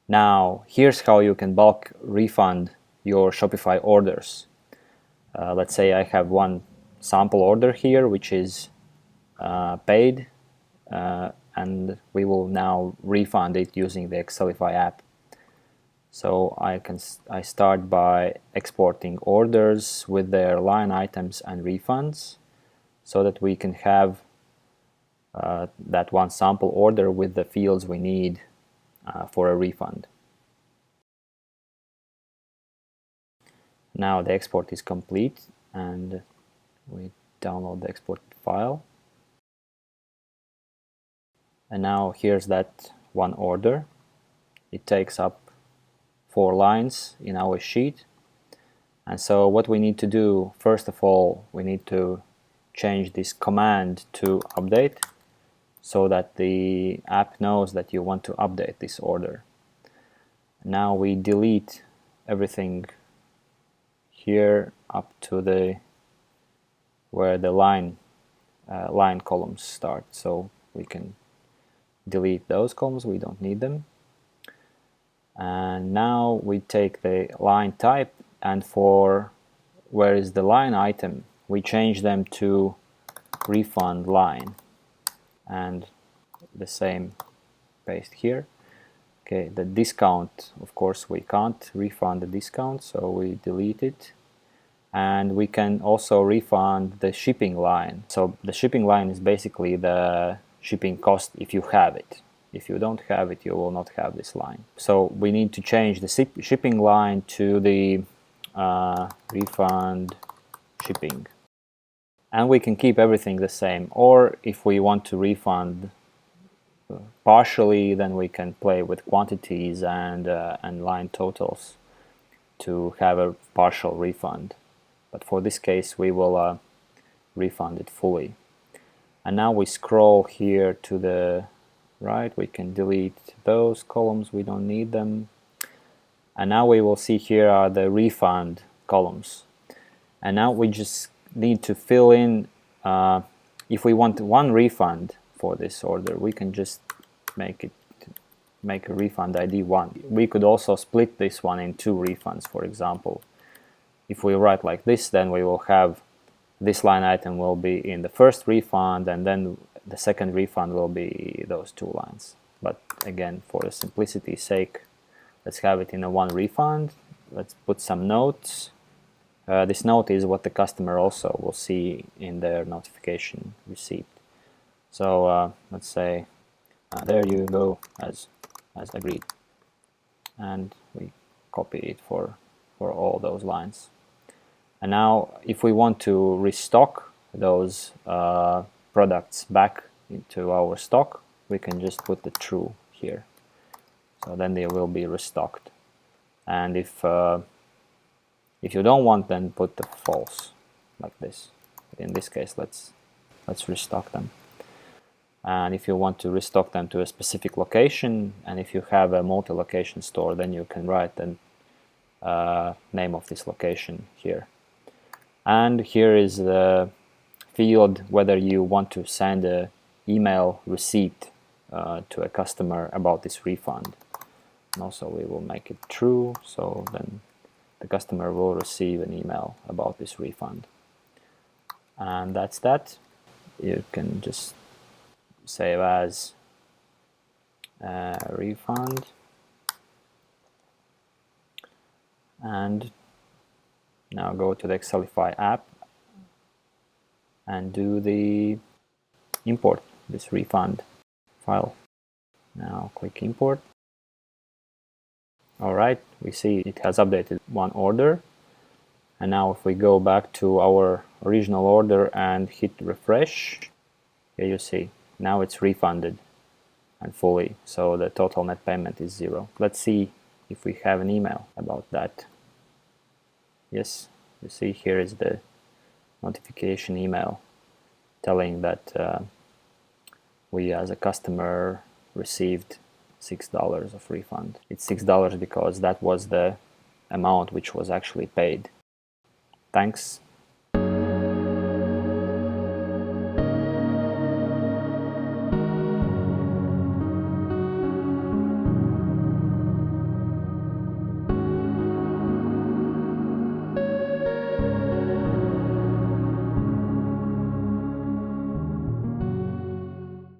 Now, here's how you can bulk refund your Shopify orders. Let's say I have one sample order here, which is paid, and we will now refund it using the Excelify app. So I start by exporting orders with their line items and refunds, so that we can have that one sample order with the fields we need for a refund. Now the export is complete, and we download the export file. And now here's that one order. It takes up 4 lines in our sheet. And so what we need to do, first of all, we need to change this command to update, so that the app knows that you want to update this order. Now we delete everything here up to the where the line columns start. So we can delete those columns, we don't need them. And now we take the line type, and for where is the line item, we change them to refund line, and the same paste here. Okay, the discount, of course we can't refund the discount, so we delete it. And we can also refund the shipping line. So the shipping line is basically the shipping cost if you have it. If you don't have it, you will not have this line. So we need to change the shipping line to the refund shipping. And we can keep everything the same. Or if we want to refund partially, then we can play with quantities and line totals to have a partial refund. But for this case, we will refund it fully. And now we scroll here to the right. We can delete those columns, we don't need them. And now we will see here are the refund columns. And now we just need to fill in, if we want one refund for this order, we can just make a refund ID 1. We could also split this one in 2 refunds, for example. If we write like this, then we will have this line item will be in the first refund, and then the second refund will be those 2 lines. But again, for the simplicity's sake, let's have it in a one refund. Let's put some notes. This note is what the customer also will see in their notification receipt. So let's say, there you go, as agreed. And we copy it for all those lines. And now if we want to restock those products back into our stock, we can just put the true here. So then they will be restocked. And if you don't want, then put the false, like this. In this case, let's restock them. And if you want to restock them to a specific location, and if you have a multi-location store, then you can write the name of this location here. And here is the field whether you want to send an email receipt to a customer about this refund. And also we will make it true, so then the customer will receive an email about this refund. And that's that. You can just save as refund, and now go to the Excelify app and do the import this refund file. Now click import. Alright, we see it has updated one order. And now if we go back to our original order and hit refresh, here you see now it's refunded and fully, so the total net payment is 0. Let's see if we have an email about that. Yes, you see here is the notification email telling that we as a customer received $6 of refund. It's $6 because that was the amount which was actually paid. Thanks.